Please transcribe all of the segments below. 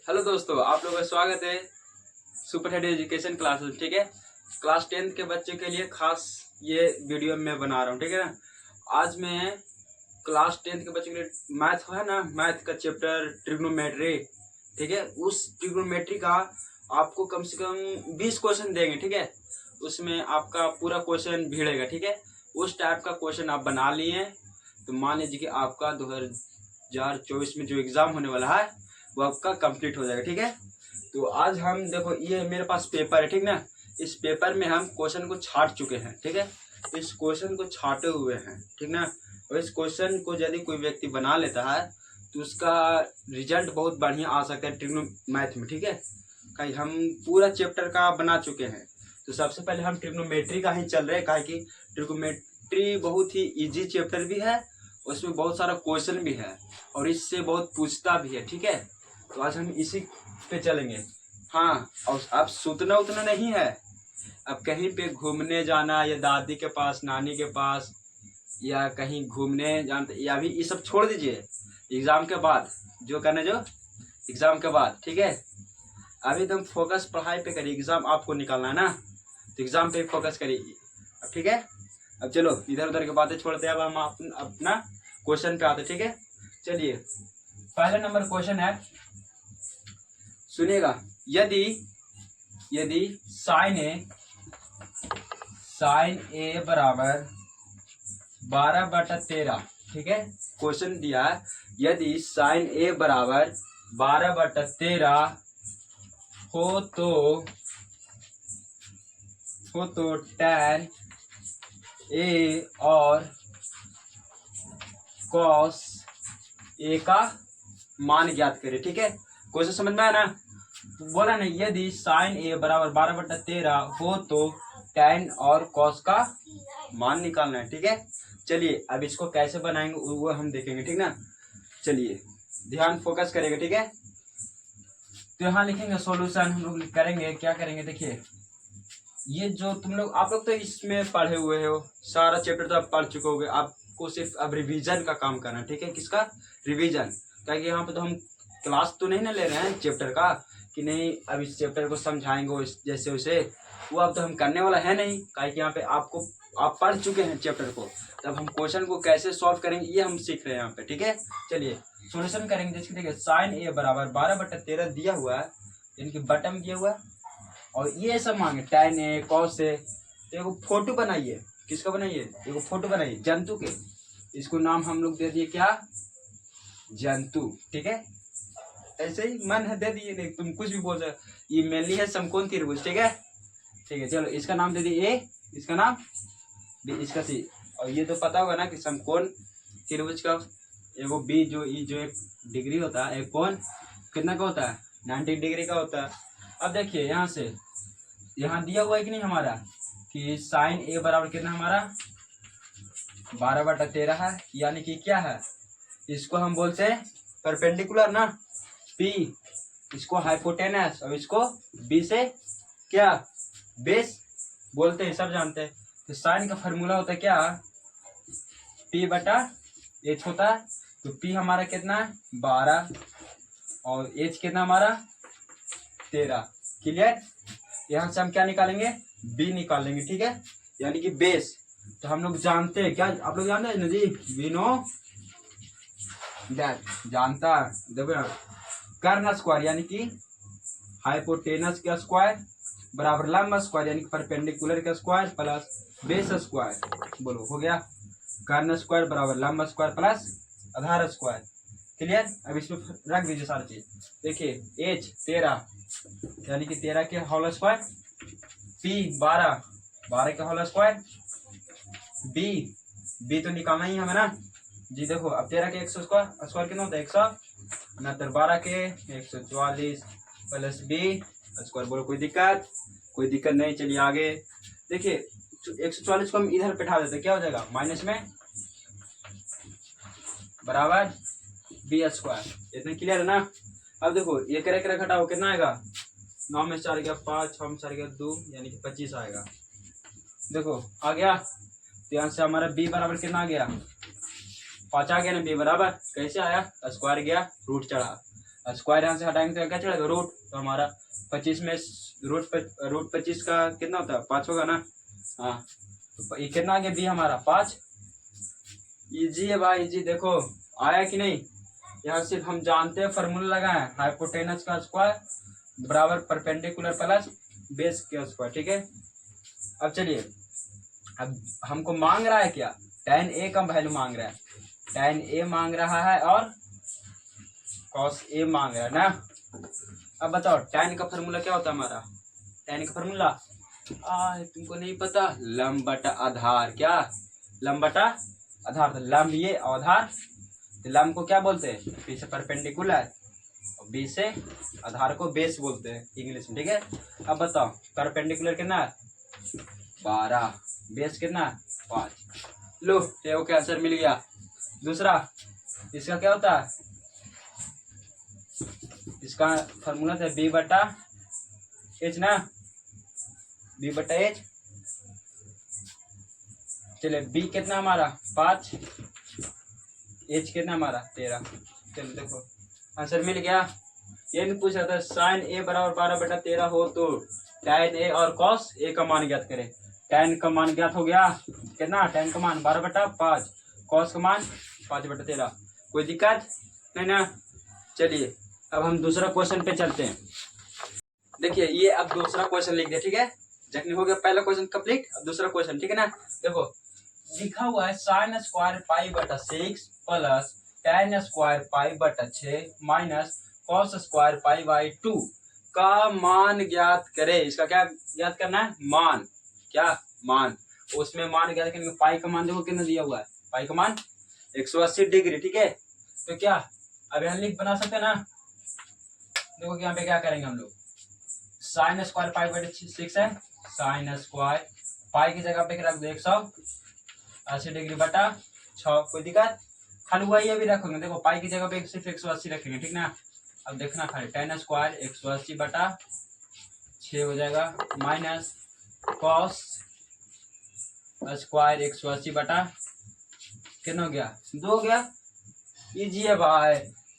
Hello दोस्तों, आप लोगों का स्वागत है सुपर हेड एजुकेशन क्लास में। ठीक है, क्लास 10th के बच्चे के लिए खास ये वीडियो मैं बना रहा हूँ। ठीक है ना, आज मैं क्लास 10th के बच्चों के लिए मैथ है ना, मैथ का चैप्टर ट्रिग्नोमेट्री। ठीक है, उस ट्रिग्नोमेट्री का आपको कम से कम 20 क्वेश्चन देंगे। ठीक है, उसमें आपका पूरा क्वेश्चन भिड़ेगा। ठीक है, उस टाइप का क्वेश्चन आप बना लिए तो मान लीजिए कि आपका 2024 में जो एग्जाम होने वाला है वो आपका कंप्लीट हो जाएगा। ठीक है, तो आज हम देखो, ये मेरे पास पेपर है। ठीक ना, इस पेपर में हम क्वेश्चन को छाट चुके हैं। ठीक है, इस क्वेश्चन को छाटे हुए हैं। ठीक ना, और इस क्वेश्चन को यदि कोई व्यक्ति बना लेता है तो उसका रिजल्ट बहुत बढ़िया आ सकता है ट्रिग्नो मैथ में। ठीक है, कहीं हम पूरा चैप्टर का बना चुके हैं। तो सबसे पहले हम ट्रिग्नोमेट्री का ही चल रहे हैं, कहा कि ट्रिग्नोमेट्री बहुत ही इजी चैप्टर भी है, उसमें बहुत सारा क्वेश्चन भी है और इससे बहुत पूछता भी है। ठीक है, तो आज हम इसी पे चलेंगे। हाँ, और अब सुतना उतना नहीं है। अब कहीं पे घूमने जाना या दादी के पास, नानी के पास, या कहीं घूमने जाना, या भी ये सब छोड़ दीजिए। एग्जाम के बाद जो करना, जो एग्जाम के बाद। ठीक है, अभी एकदम फोकस पढ़ाई पे करिए। एग्जाम आपको निकालना है ना, तो एग्जाम पे फोकस करिए। अब ठीक है, अब चलो इधर उधर की बातें छोड़ते हैं, अब हम अपना क्वेश्चन पे आते। ठीक है, चलिए पहला नंबर क्वेश्चन है, सुनिएगा। यदि यदि साइन ए बराबर 12/13। ठीक है, क्वेश्चन दिया है, यदि साइन ए बराबर 12/13 हो तो tan ए और cos ए का मान ज्ञात करें। ठीक है, क्वेश्चन समझ में आया ना। बोला नहीं, यदि साइन ए बराबर 12/13 हो तो tan और cos का मान निकालना है। ठीक है, चलिए अब इसको कैसे बनाएंगे वो हम देखेंगे। ठीक ना, चलिए ध्यान फोकस करेंगे। ठीक है, तो यहाँ लिखेंगे सॉल्यूशन। हम लोग करेंगे, क्या करेंगे, देखिए ये जो तुम लोग, आप लोग तो इसमें पढ़े हुए हो, सारा चैप्टर तो आप पढ़ चुके होगे। आपको सिर्फ अब रिवीजन का काम करना है। ठीक है, किसका रिवीजन, ताकि यहाँ पे तो हम क्लास तो नहीं ना ले रहे हैं चैप्टर का, कि नहीं अब इस चैप्टर को समझाएंगे जैसे वैसे, वो अब तो हम करने वाला है नहीं। काहे कि यहाँ पे आप पढ़ चुके हैं चैप्टर को, तब हम क्वेश्चन को कैसे सॉल्व करेंगे ये हम सीख रहे हैं यहाँ पे। ठीक है, चलिए सोल्यूशन करेंगे। जैसे देखिए साइन ए बराबर 12/13 दिया हुआ है, इनकी बटन दिया हुआ है, और ये सब मांगे tan ए cos ए। तो एगो फोटो बनाइए, किसका बनाइए, एगो फोटो बनाइए जंतु के। इसको नाम हम लोग दे दिए क्या, जंतु। ठीक है, ऐसे ही मन है दे दिए, नहीं तुम कुछ भी बोल सकते। ये मेनली है समकोण त्रिभुज। ठीक है, ठीक है, चलो इसका नाम दे दिए ए, इसका नाम बी, इसका सी। और ये तो पता होगा ना कि समकोण त्रिभुज का एगो बी जो एक डिग्री होता है, एक कोण कितना का होता है, 90 डिग्री का होता है। अब देखिए यहाँ से, यहाँ दिया हुआ है कि नहीं हमारा, कि साइन ए बराबर कितना हमारा 12/13 है, यानी कि क्या है, इसको हम बोलते हैं परपेंडिकुलर ना, पी, इसको हाइपोटेनस, और इसको बी से क्या, बेस बोलते हैं, सब जानते हैं। तो साइन का फॉर्मूला होता है क्या, P/H होता है। तो P हमारा कितना है 12 और H कितना हमारा 13। क्लियर, यहाँ से हम क्या निकालेंगे, B निकाल लेंगे। ठीक है, यानी कि बेस। तो हम लोग जानते हैं क्या, आप लोग जानते हैं ना जी, वी नो दैट, जानता देखो, कर्ण स्क्वायर यानी कि हाइपोटेनस का स्क्वायर बराबर लंब स्क्वायर यानी कि परपेंडिकुलर का स्क्वायर प्लस बेस स्क्वायर। बोलो हो गया, कर्ण स्क्वायर बराबर लंब स्क्वायर प्लस आधार स्क्वायर। क्लियर, अब इसमें रख दीजिए सारी चीज। देखिए H 13 यानी कि 13 के होल स्क्वायर, P 12 के होल स्क्वायर, B तो निकालना ही हमें ना जी। देखो अब 13 के 100 स्क्वायर कितना होता है 169, 12 के 144 प्लस B स्क्वायर। बोलो कोई दिक्कत नहीं, चलिए आगे। देखिए 144 को हम इधर बैठा देते, क्या हो जाएगा, माइनस में बराबर बी स्क्वायर। इतना क्लियर है ना। अब देखो ये करे घटाओ कितना आएगा, 9 में 4 गया 5, 6 में 4 गया 2, यानी कि 25 आएगा। देखो आ गया, तो यहाँ से हमारा बी बराबर कितना आ गया, 5 आ गया ना। बी बराबर कैसे आया, स्क्वायर गया रूट चढ़ा। स्क्वायर यहाँ से हटाएंगे तो क्या चलेगा रूट, तो हमारा 25 में रूट 25 का कितना होता है 5 होगा ना। हाँ तो ये कितना आ गया बी हमारा 5। इजी है भाई इजी, देखो आया कि नहीं। यहाँ सिर्फ हम जानते हैं फॉर्मूला लगाए हाइपोटेनस का स्क्वायर बराबर परपेंडिकुलर प्लस बेस का स्क्वायर, ठीक है। अब चलिए, अब हमको मांग रहा है क्या, tan a का वैल्यू मांग रहा है, tan a मांग रहा है और cos a मांग रहा है ना। अब बताओ tan का फॉर्मूला क्या होता है हमारा, tan का फॉर्मूला तुमको नहीं पता, लंब बटा आधार। क्या लंब बटा आधार, तो लंब ये आधार, तो लंब को क्या बोलते हैं, बी से परपेंडिकुलर और बी से आधार को बेस बोलते हैं इंग्लिश में, ठीक है। अब बताओ परपेंडिकुलर कितना 12, बेस कितना 5। लो टेबल का आंसर मिल गया। दूसरा इसका क्या होता है, इसका फॉर्मूला था बी बटा एच ना, बी बटा एच। चलिए बी कितना हमारा 5, एच कितना हमारा 13। चलो देखो आंसर मिल गया। ये नहीं पूछ रहा था साइन ए बराबर 12/13 हो तो tan ए और cos ए का मान ज्ञात करें। tan का मान ज्ञात हो गया कितना, tan का मान 12/5, cos का मान 5/13। कोई दिक्कत नहीं ना। चलिए अब हम दूसरा क्वेश्चन पे चलते हैं। देखिए ये अब दूसरा क्वेश्चन लिख दिया, ठीक है। जखनी हो गया पहला क्वेश्चन कंप्लीट, अब दूसरा क्वेश्चन, ठीक है ना। देखो लिखा हुआ है sine square π/6 plus tan square π/6 minus cos square π/2 का मान ज्ञात करे। इसका क्या ज्ञात करना है, मान, क्या मान। उसमें मान ज्ञात करने का पाई का मान देखो कितना दिया हुआ है, पाई का मान 180 डिग्री, ठीक है। तो क्या अब यहाँ लिख बना सकते हैं ना। देखो यहाँ पे क्या करेंगे हम लोग, साइन स्क्वायर π/6 है, साइन स्क्वायर पाई की जगह पे रख दो 180 डिग्री बटा 6। कोई दिक्कत, खाली वही अभी रखोगे। देखो पाई की जगह पे सिर्फ 180 रखेंगे, ठीक ना। अब देखना खाली tan स्क्वायर 180 बटा 6 हो जाएगा माइनस कॉस स्क्वायर 180 बटा कितना हो गया 2 हो गया। इजी है भाई,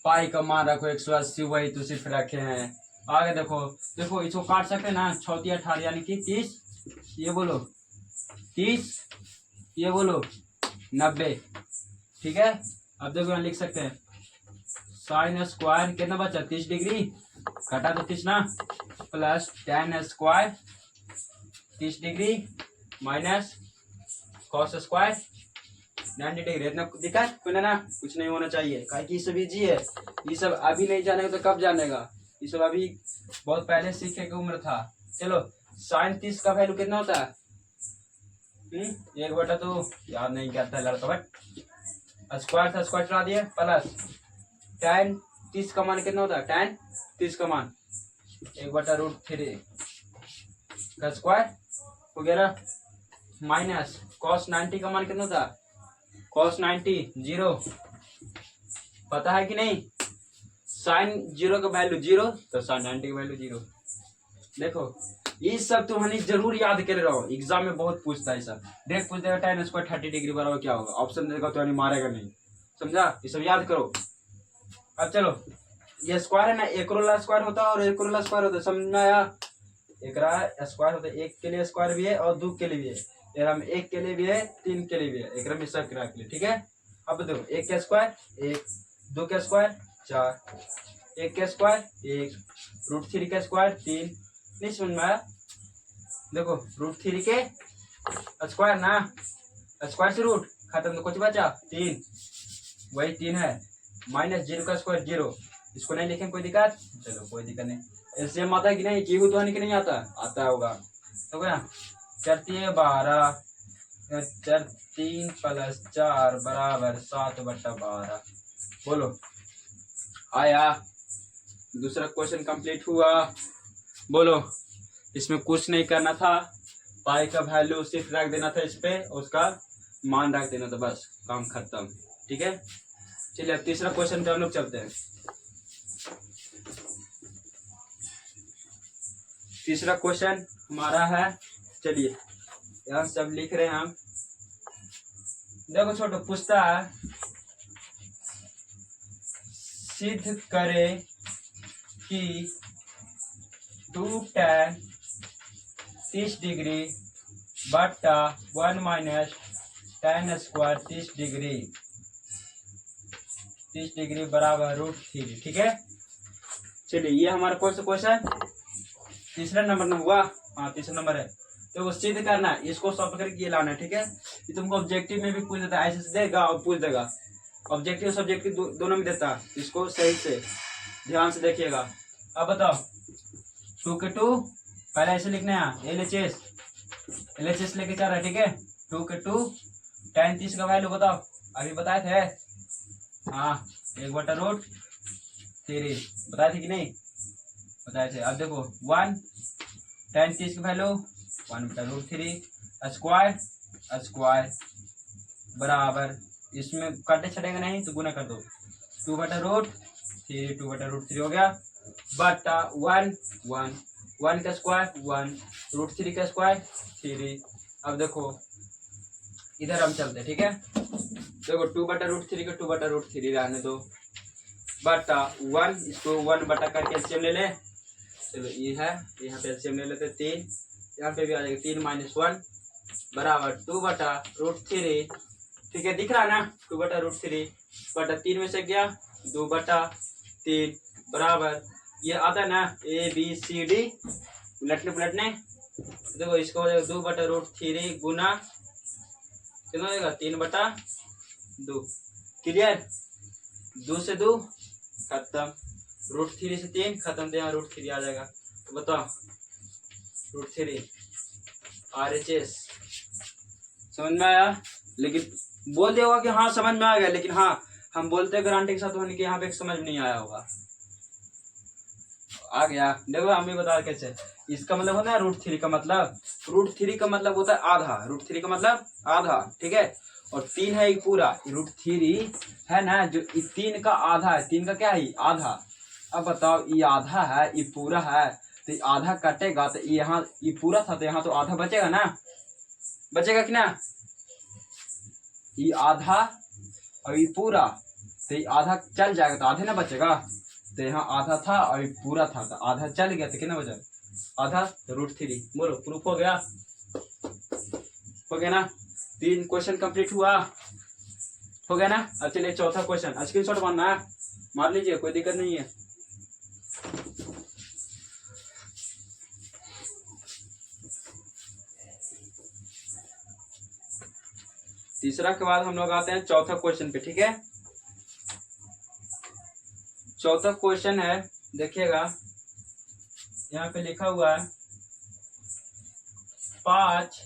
पाई का मान रखो 180, वही तो सिर्फ रखे हैं। आगे देखो, देखो इसको काट सकते हैं ना, 6 × 18 यानी कि 30, ये बोलो 30, ये बोलो 90, ठीक है। अब देखो यहाँ लिख सकते हैं साइन स्क्वायर कितना बचा 30 डिग्री, घटा तो 30 ना, plus tan square 30 degree minus cos square 90 degree. इतना दिक्कत कोई ना, कुछ नहीं होना चाहिए, कि ये सब इजी है। ये सब अभी नहीं जानेगा तो कब जानेगा, ये सब अभी बहुत पहले सीखने की उम्र था। चलो साइन 30 का वैल्यू कितना होता है, 1/2 तो याद नहीं करता लड़का, बट स्क्वायर था स्क्वायर चला दिया, प्लस tan 30 का मान कितना होता है, tan 30 का मान 1/√3 का स्क्वायर वगैरह माइनस cos 90 का मान कितना होता है, cos 90 0, पता है कि नहीं। साइन 0 का वैल्यू 0 तो साइन 90 का वैल्यू 0। देखो ये सब तुम्हारी जरूर याद कर रहो, एग्जाम में बहुत पूछता है सब। देख पूछ देगा tan स्क्वायर 30 डिग्री बराबर क्या होगा, ऑप्शन देगा तो मारेगा नहीं, समझा। ये सब याद करो। अब चलो ये स्क्वायर है ना, एक रोला स्क्वायर होता है और एक रोला स्क्वायर होता है, समझना यार। एक स्क्वायर होता है, एक के लिए स्क्वायर भी है और 2 के लिए भी है, एक के लिए भी है 3 के लिए भी है, एक में सब के लिए, ठीक है। अब देखो 1 का स्क्वायर 1, 2 का स्क्वायर 4, 1 का स्क्वायर 1, √3 का स्क्वायर 3। नहीं समझ में आया, देखो √3 के स्क्वायर ना, स्क्वायर से रूट खत्म तो कुछ बचा 3, वही 3 है, माइनस 0 का स्क्वायर 0, इसको नहीं लिखें कोई दिक्कत, चलो कोई दिक्कत नहीं। एलसीएम आता है कि नहीं, क्यूब तो नहीं आता, आता होगा तो क्या 4 × 12, 4 3 + 4 बराबर 7/12। बोलो आया, दूसरा क्वेश्चन कंप्लीट हुआ। बोलो इसमें कुछ नहीं करना था, पाई का वैल्यू सिर्फ रख देना था इस पे, उसका मान रख देना था, बस काम खत्म, ठीक है। चलिए अब तीसरा क्वेश्चन पे हम लोग चलते हैं। तीसरा क्वेश्चन हमारा है, चलिए यहाँ सब लिख रहे हैं हम। देखो छोटो पूछता है सिद्ध करे कि 2 tan 30 डिग्री बटा 1 माइनस tan स्क्वायर 30 डिग्री बराबर √3। ठीक है, चलिए ये हमारा कौन सा क्वेश्चन, तीसरा नंबर हुआ। हाँ तीसरा नंबर है। तो वो सिद्ध करना है, इसको सॉल्व करके ये लाना है। ठीक है, ये तुमको ऑब्जेक्टिव में भी पूछ देता है, ऐसे से देगा और पूछ देगा। ऑब्जेक्टिव सब्जेक्टिव दोनों में देता है, इसको सही से ध्यान से देखिएगा। अब बताओ 2 के 2 पहले ऐसे लिखना है, LHS लेके चल रहा है। ठीक है, 2 के 2 tan 30 का वैल्यू बताओ, अभी बताए थे। हाँ 1/√3 बताए थे कि नहीं, बताए थे। अब देखो 1 tan 30 की वैल्यू 1/√3 स्क्वायर बराबर, इसमें काटे छटेगा नहीं तो गुना कर दो, 2/√3 हो गया बटा 1 का स्क्वायर 1 √3 का स्क्वायर 3। अब देखो इधर हम चलते, ठीक है। देखो 2/√3 का 2/√3 रहने दो बटा 1, इसको 1 बटा करके एलसीएम ले ले। चलो ये है, यहाँ पे एलसीएम ले लेते 3, यहाँ पे भी आ जाएगा 3 - 1 बराबर 2/√3। ठीक है, दिख रहा है ना, 2/√3 बटा 3 में से गया 2/3 बराबर, ये आता है ना ABCD उलटने। देखो इसको हो जाएगा 2/√3 गुना कितना हो जाएगा 3/2। क्लियर, 2 से 2 खत्म, √3 से 3 खत्म, तो यहाँ √3 आ जाएगा। तो बताओ √3 RHS समझ में आया? लेकिन बोल दिया होगा कि हाँ समझ में आ गया, लेकिन हाँ हम बोलते गारंटी के साथ होने के यहाँ पे समझ में नहीं आया होगा। आ गया, देखो हम भी बता कैसे। इसका मतलब होता है √3 का मतलब, √3 का मतलब होता है आधा, √3 का मतलब आधा। ठीक है, और 3 है एक पूरा, √3 है ना, जो 3 का आधा है, 3 का क्या है आधा। अब बताओ ये आधा है ये पूरा है, तो ये आधा कटेगा तो यहाँ ये पूरा था तो यहाँ तो आधा बचेगा ना, बचेगा कि ना। ये आधा और ये पूरा, तो ये आधा चल जाएगा तो आधे ना बचेगा, तो यहाँ आधा था और ये पूरा था तो आधा चल गया तो कितना बचा आधा, तो √3। बोलो प्रूफ हो गया ना। 3 क्वेश्चन कंप्लीट हुआ, हो गया ना। अब चलिए चौथा क्वेश्चन, स्क्रीनशॉट मारना है, मार लीजिए कोई दिक्कत नहीं है। तीसरा के बाद हम लोग आते हैं चौथा क्वेश्चन पे। ठीक है, चौथा क्वेश्चन है, देखिएगा यहाँ पे लिखा हुआ है 5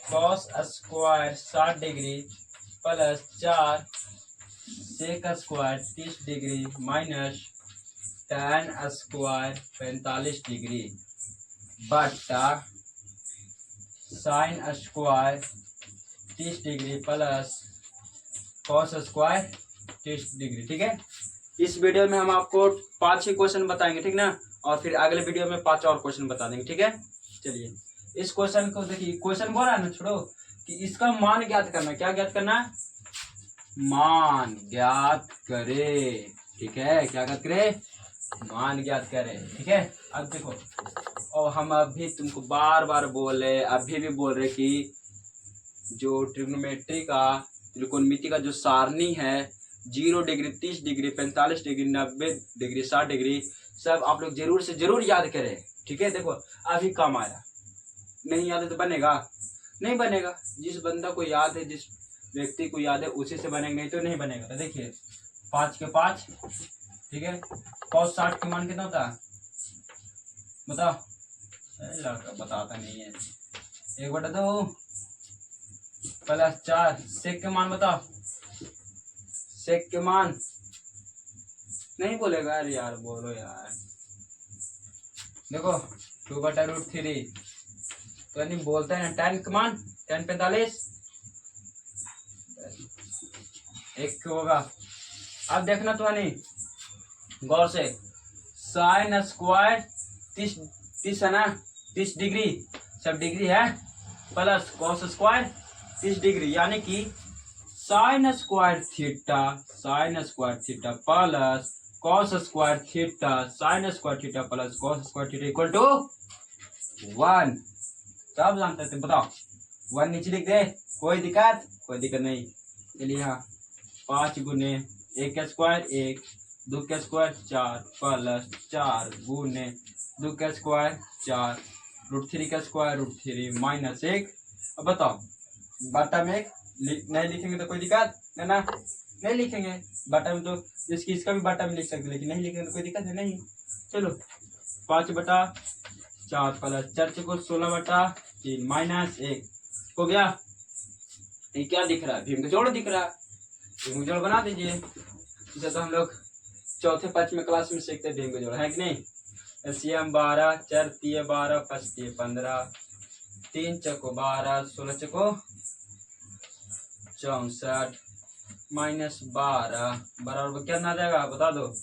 cos square 60 degree plus 4 sec square 30 degree minus tan square 45 degree बटा sin square 30 degree plus cos square 30 degree. ठीक है, इस वीडियो में हम आपको 5 ही क्वेश्चन बताएंगे, ठीक ना, और फिर अगले वीडियो में 5 और क्वेश्चन बता देंगे। ठीक है, चलिए इस क्वेश्चन को देखिए, क्वेश्चन बोल रहा है ना, छोड़ो कि इसका मान ज्ञात करना। क्या ज्ञात करना? मान ज्ञात करे। ठीक है, क्या ज्ञात करे? मान ज्ञात करे। ठीक है, अब देखो, और हम अभी तुमको बार बार अभी भी बोल रहे कि जो ट्रिग्नोमेट्री का त्रिकोणमिति का जो सारणी है 0 degree 30 degree 45 degree 90 degree 60 degree सब आप लोग जरूर से जरूर याद करें। ठीक है, देखो अभी काम आया, नहीं याद है तो बनेगा नहीं बनेगा। जिस बंदा को याद है, जिस व्यक्ति को याद है उसी से बनेगा, नहीं तो नहीं बनेगा। तो देखिए 5 के 5, ठीक है, cos 60 के मान कितना होता है बताओ? लड़का बताता नहीं है। 1/2 प्लस 4 sec के मान बताओ, sec के मान नहीं बोलेगा यार, बोलो यार। देखो 2/√3 तो नहीं बोलता है ना, tan के मान tan 45 1 होगा। अब देखना तो नहीं गौर से, sin स्क्वायर 30 है ना, 30 डिग्री सब डिग्री है, प्लस cos स्क्वायर 30 डिग्री, यानी कि sin square theta plus cos square theta sine square theta plus cos square theta equal to 1। सब जानते थे, बताओ 1 नीचे लिख दे, कोई दिक्कत नहीं। चलिए यहाँ 5 गुने 1 का स्क्वायर 1, 2 का स्क्वायर 4 प्लस 4 गुने 2 का स्क्वायर 4 √3 का स्क्वायर √3 माइनस 1। अब बताओ बटा में 1 नहीं लिखेंगे तो कोई दिक्कत है ना, नहीं लिखेंगे बटा में, तो इसका भी बटा में लिख सकते, लेकिन नहीं लिखेंगे तो कोई दिक्कत है नहीं। चलो 5/4 प्लस 4 को 16/3 माइनस 1 हो गया। ये क्या दिख रहा है, भीम का जोड़ दिख रहा है, भीम का जोड़ बना दीजिए। इसे तो हम लोग चौथे पांचवें क्लास में सीखते भीम का जोड़, है कि नहीं। एलसीएम 12 4 3 12 5 3 15 3 चको 12 16 चको 64 माइनस 12 बराबर क्या आ जाएगा बता दो।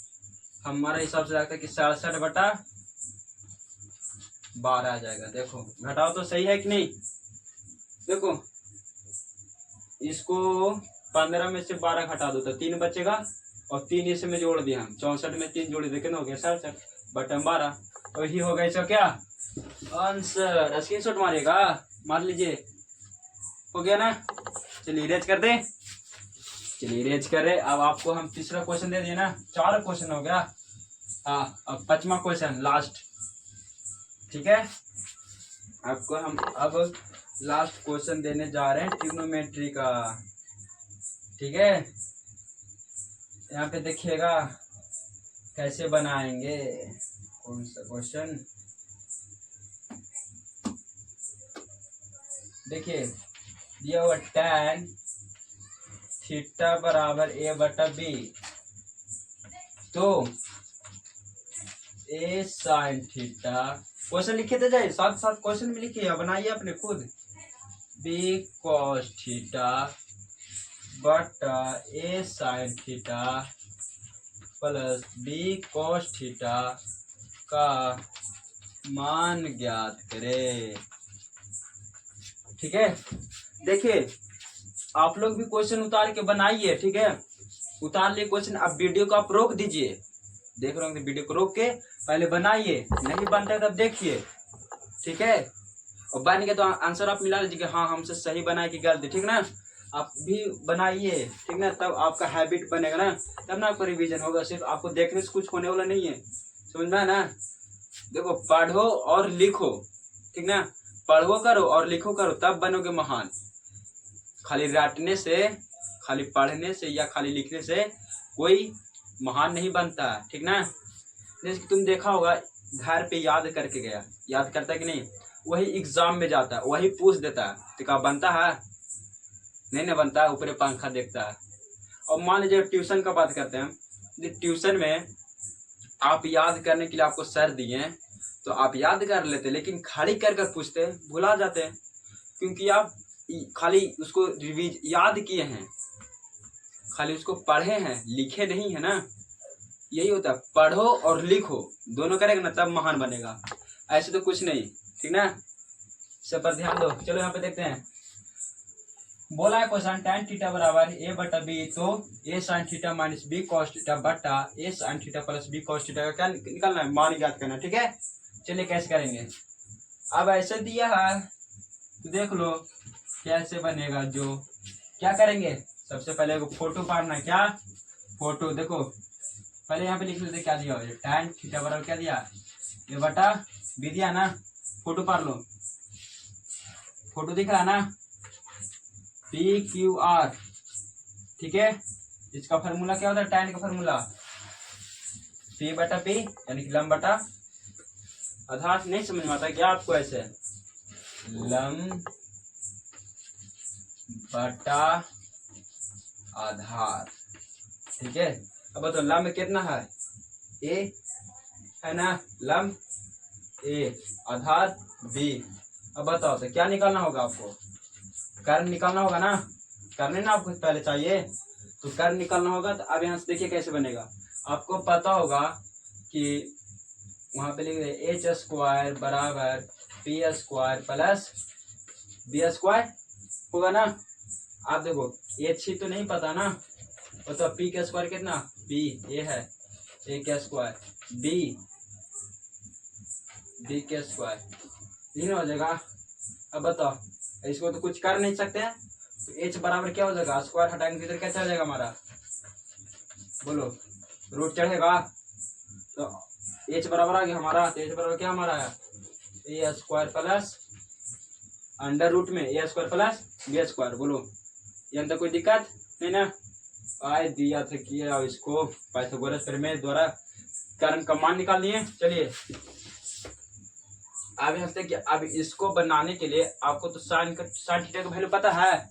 हमारे हिसाब से लगता है कि 67/12 आ जाएगा। देखो घटाओ तो सही है कि नहीं। देखो इसको 15 में से 12 घटा दो तो 3 बचेगा, और 3 इसमें जोड़ दिया हम, 64 में 3 जोड़ देखे ना, हो गया 67/12। तो ही होगा इसका क्या आंसर। स्क्रीनशॉट मारिएगा, मार लीजिए, हो गया ना। चलिए इरेज कर दे, चलिए इरेज करे। अब आपको हम तीसरा क्वेश्चन दे दिए ना, 4 क्वेश्चन हो गया। हाँ अब 5वां क्वेश्चन लास्ट, ठीक है। आपको हम अब लास्ट क्वेश्चन देने जा रहे हैं ट्रिग्नोमेट्री का, ठीक है। यहाँ पे देखिएगा कैसे बनाएंगे, कौन सा क्वेश्चन, देखिए दिया हुआ tan थीटा बराबर a/b, तो a sin थीटा, क्वेश्चन लिखे थे जाए साथ साथ क्वेश्चन में लिखिए, बनाइए अपने खुद, b cos थीटा बटा a sin theta plus b cos theta का मान ज्ञात करें, ठीक है। देखिए आप लोग भी क्वेश्चन उतार के बनाइए, ठीक है। उतार लिए क्वेश्चन, अब वीडियो को आप रोक दीजिए, देख रहे होंगे, वीडियो को रोक के पहले बनाइए, नहीं बनता है तब देखिए, ठीक है। और बन गया तो आंसर आप मिला लीजिए, हाँ हमसे सही बनाए कि गलत, ठीक ना। आप भी बनाइए, ठीक ना, तब आपका हैबिट बनेगा ना, तब ना आपका रिवीजन होगा। सिर्फ आपको देखने से कुछ होने वाला नहीं है, समझ में ना। देखो पढ़ो और लिखो, ठीक ना, पढ़ो करो और लिखो करो, तब बनोगे महान। खाली रटने से, खाली पढ़ने से या खाली लिखने से कोई महान नहीं बनता, ठीक ना। जैसे कि तुम देखा होगा घर पे याद करके गया, याद करता है कि नहीं, वही एग्जाम में जाता है, वही पूछ देता है, तो क्या बनता है, नहीं ना बनता है, ऊपर पंखा देखता है। और मान लीजिए ट्यूशन का बात करते हैं, ट्यूशन में आप याद करने के लिए आपको सर दिए हैं, तो आप याद कर लेते, लेकिन खड़ी कर कर पूछते भुला जाते हैं, क्योंकि आप खाली उसको रिवीज याद किए हैं, खाली उसको पढ़े हैं, लिखे नहीं है ना। यही होता है, पढ़ो और लिखो दोनों करेगा ना तब महान बनेगा, ऐसे तो कुछ नहीं, ठीक ना। सब पर ध्यान दो। चलो यहाँ पे देखते हैं, बोला है क्वेश्चन tan थीटा बराबर a/b, तो a sin theta minus b cos theta बटा a sin theta plus b cos theta का क्या निकालना है, मान ज्ञात करना, ठीक है। चलिए कैसे करेंगे, अब ऐसे दिया है तो देख लो कैसे बनेगा। जो क्या करेंगे, सबसे पहले एक फोटो पाड़ना, क्या फोटो, देखो पहले यहाँ पे लिख लेते क्या दिया हो, tan थीटा बराबर क्या दिया, a/b दिया ना, फोटो पाड़ लो, फोटो दिख रहा ना, PQR, ठीक है। इसका फॉर्मूला क्या होता है, tan का फॉर्मूला P/P यानी कि लंब बटा आधार। नहीं समझ में आता क्या आपको, ऐसे लंब बटा आधार, ठीक है। अब बताओ लंब कितना है, a है ना, लंब a, आधार b। अब बताओ तो क्या निकालना होगा आपको, कर्ण निकालना होगा ना, कर्ण ना आपको पहले चाहिए, तो कर्ण निकालना होगा। तो अब यहाँ से देखिए कैसे बनेगा, आपको पता होगा कि वहां पे लिख रहे h² बराबर p² प्लस b² होगा ना। आप देखो h ही तो नहीं पता ना, तो p का स्क्वायर कितना, p ये है, ए के स्क्वायर बी के स्क्वायर, ये हो जाएगा। अब बताओ, इसको तो कुछ कर नहीं सकते हैं, तो एच बराबर क्या हो जाएगा, स्क्वायर हटाएंगे तो इधर क्या चल जाएगा हमारा, बोलो, रूट चढ़ेगा। तो एच बराबर आ गया हमारा, तो एच बराबर क्या हमारा है, a square plus under root में ए स्क्वायर प्लस बी स्क्वायर। बोलो, ये अंदर कोई दिक्कत नहीं ना। आए दिया था किया इसको पाइथागोरस प्रमेय द्वारा कारण का मान निकाल लिए। चलिए अब यहाँ से अब इसको बनाने के लिए आपको तो साइन थीटा का वैल्यू पता है,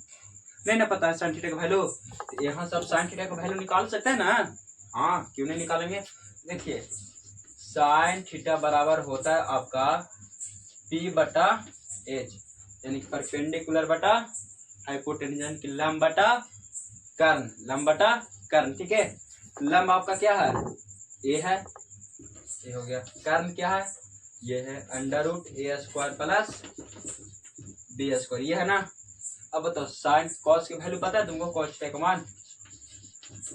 नहीं ना पता है साइन थीटा का वैल्यू, तो यहाँ सब साइन थीटा का वैल्यू निकाल सकते हैं ना। हाँ, क्यों नहीं निकालेंगे। देखिए साइन थीटा बराबर होता है आपका पी बटा एच, यानी कि परपेंडिकुलर बटा हाइपोटेन्यूज की लंब बटा कर्ण, लंब बटा कर्ण। ठीक है, लंब आपका क्या है, ए है, ये हो गया। कर्ण क्या है, ये है under root a square plus b square, ये है ना। अब बताओ साइन कॉस की वैल्यू पता है तुमको, कॉस थीटा का मान,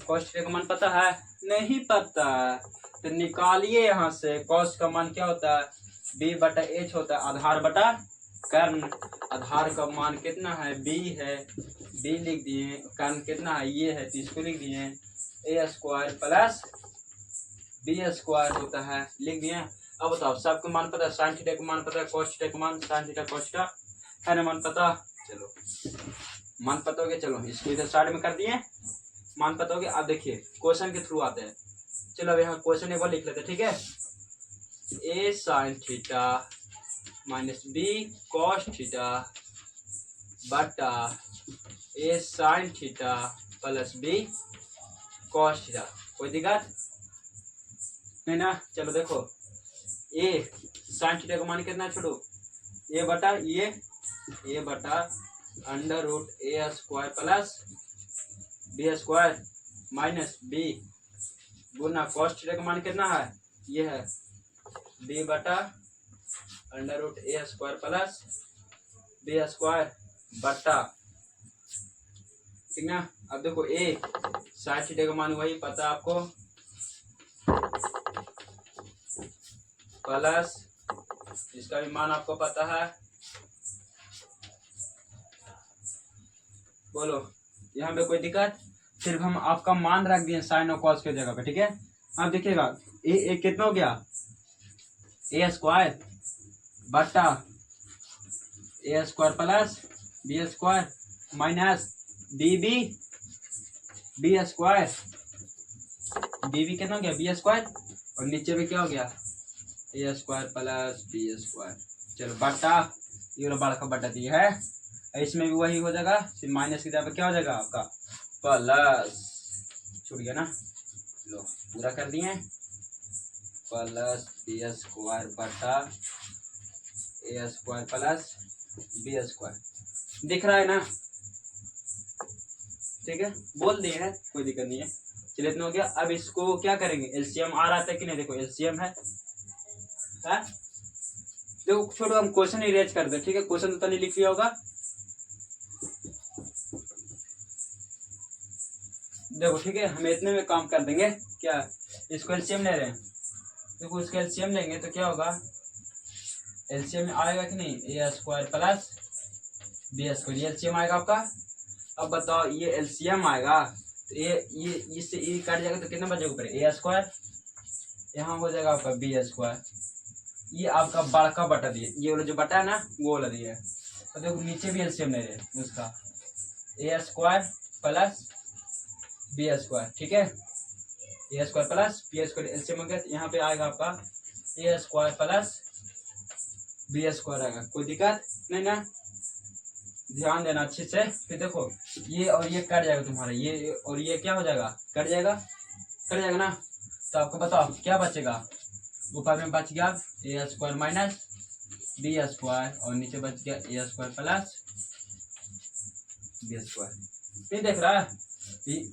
कॉस थीटा का मान पता है, नहीं पता, तो निकालिए यहाँ से। कॉस का मान क्या होता है, बी बटा एच होता है, आधार बटा कर्ण। आधार का मान कितना है, बी है, बी लिख दिए, कर्ण कितना है, ये है, तो इसको लिख दिए ए स्क्वायर प्लस बी स्क्वायर होता है, लिख दिए। अब बताओ सबको मान पता है, साइन थीटा का मान पता है, कॉस थीटा का मान, साइन थीटा कॉस थीटा है ना मान पता। चलो मान पता हो गया, चलो इसको इधर साइड में कर दिए, मान पता हो गया। अब देखिए क्वेश्चन के थ्रू आते हैं। चलो अब यहाँ क्वेश्चन एक बार लिख लेते हैं, ठीक है। A sine theta minus b cos theta बटा a sine theta plus b cos theta, कोई दिक्कत नहीं ना। चलो देखो, ए साइन थीटा का मान कितना है छोड़ो, ए बटा under root a square plus b square minus b गुना कॉस थीटा का मान कितना है, ये है बी बटा under root a square plus b square बटा, ठीक ना। अब देखो ए साइन थीटा का मान वही पता आपको, प्लस इसका भी मान आपको पता है। बोलो यहाँ पे कोई दिक्कत, सिर्फ हम आपका मान रख दिए साइन और कॉस के जगह पे, ठीक है। अब देखिएगा ए कितना हो गया, ए स्क्वायर बटा a square plus b square minus b square, b कितना हो गया, बी स्क्वायर, और नीचे में क्या हो गया, a square plus b square. चलो बटा, ये बड़ा का बटा दिया है, इसमें भी वही हो जाएगा, फिर माइनस की जगह क्या हो जाएगा आपका प्लस, छूट गया ना। लो पूरा कर दिए, प्लस बी स्क्वायर बटा a square plus b square, दिख रहा है ना, ठीक है, बोल दिए हैं, कोई दिक्कत नहीं है। चलिए इतना हो गया। अब इसको क्या करेंगे, एलसीएम आ रहा था कि नहीं, देखो एलसीएम है, देखो छोड़ो हम क्वेश्चन इरेज कर दे, ठीक है, क्वेश्चन तो नहीं लिख लिया होगा। देखो ठीक है, हम इतने में काम कर देंगे, क्या इसको एलसीएम ले रहे हैं, देखो इसका एलसीएम लेंगे तो क्या होगा, एलसीएम में आएगा कि नहीं, ए स्क्वायर प्लस बी स्क्वायर, ये एलसीएम आएगा आपका। अब बताओ ये एलसीएम आएगा तो ये इससे ये कट जाएगा तो कितना बचेगा ऊपर, ए स्क्वायर, यहाँ हो जाएगा आपका बी स्क्वायर, ये आपका बड़का बटा दिए, ये वाला जो बटा है ना वो वाला दिया है। तो देखो नीचे भी एलसीएम ले रहे हैं उसका, a square plus b square, ठीक है, a square plus b square LCM हो गया, यहाँ पे आएगा आपका a square plus b square आएगा, कोई दिक्कत नहीं ना, ध्यान देना अच्छे से। फिर देखो ये और ये कट जाएगा तुम्हारा, ये और ये क्या हो जाएगा, कट जाएगा ना। तो आपको बताओ क्या बचेगा, ऊपर में बच गया a square minus b square, और नीचे बच गया a square plus b square. ये देख रहा है,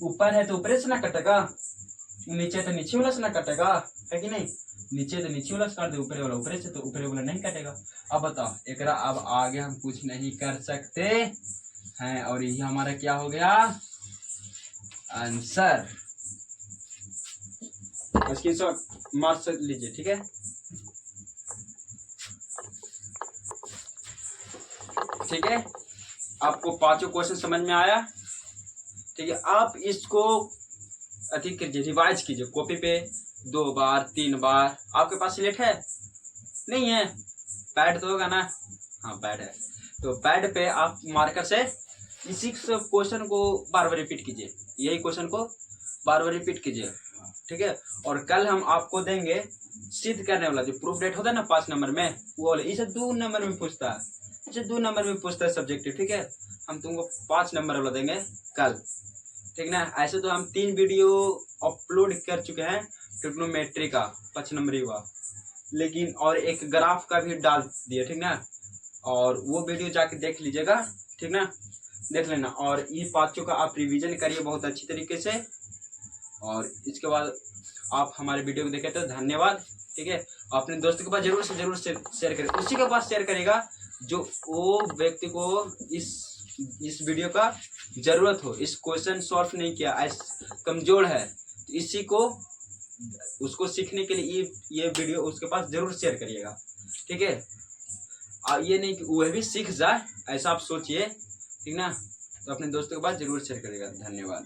ऊपर है तो ऊपर से ना कटेगा, नीचे तो नीचे वाला से ना कटेगा, है कि नहीं, नीचे तो नीचे वाला से काट दे, ऊपर वाला ऊपर से, तो ऊपर वाला नहीं कटेगा। अब बताओ एकरा अब आगे हम कुछ नहीं कर सकते हैं, और ये हमारा क्या हो गया आंसर। स्क्रीनशॉट मार लीजिए, ठीक है। ठीक है, आपको पांचों क्वेश्चन समझ में आया, ठीक है। आप इसको अधिक कीजिए, रिवाइज कीजिए कॉपी पे 2 बार 3 बार। आपके पास स्लेट है? नहीं है, पैड तो होगा ना? हाँ पैड है, तो पैड पे आप मार्कर से इसी क्वेश्चन को बार बार रिपीट कीजिए, यही क्वेश्चन को बार बार रिपीट कीजिए, ठीक है। और कल हम आपको देंगे सिद्ध करने वाला, जो प्रूफ डेट होता है ना 5 नंबर में, वो इसे 2 नंबर में पूछता है, इसे 2 नंबर में पूछता है सब्जेक्टिव, ठीक है। हम तुमको 5 नंबर वाला देंगे कल, ठीक ना। ऐसे तो हम 3 वीडियो अपलोड कर चुके हैं ट्रिग्नोमेट्री का 5 नंबरी हुआ, लेकिन और एक ग्राफ का भी डाल दिया, ठीक ना। और वो वीडियो जाके देख लीजिएगा, ठीक ना, देख लेना। और ये पांचों का आप रिवीजन करिए बहुत अच्छी तरीके से, और इसके बाद आप हमारे वीडियो को देखे तो धन्यवाद, ठीक है। अपने दोस्तों के पास जरूर से जरूर शेयर करें, उसी के पास शेयर करेगा जो वो व्यक्ति को इस वीडियो का जरूरत हो, इस क्वेश्चन सॉल्व नहीं किया, कमजोर है, तो इसी को उसको सीखने के लिए ये वीडियो उसके पास जरूर शेयर करिएगा, ठीक है। ये नहीं कि वह भी सीख जाए, ऐसा आप सोचिए, ठीक ना। तो अपने दोस्तों के पास जरूर शेयर करिएगा। धन्यवाद।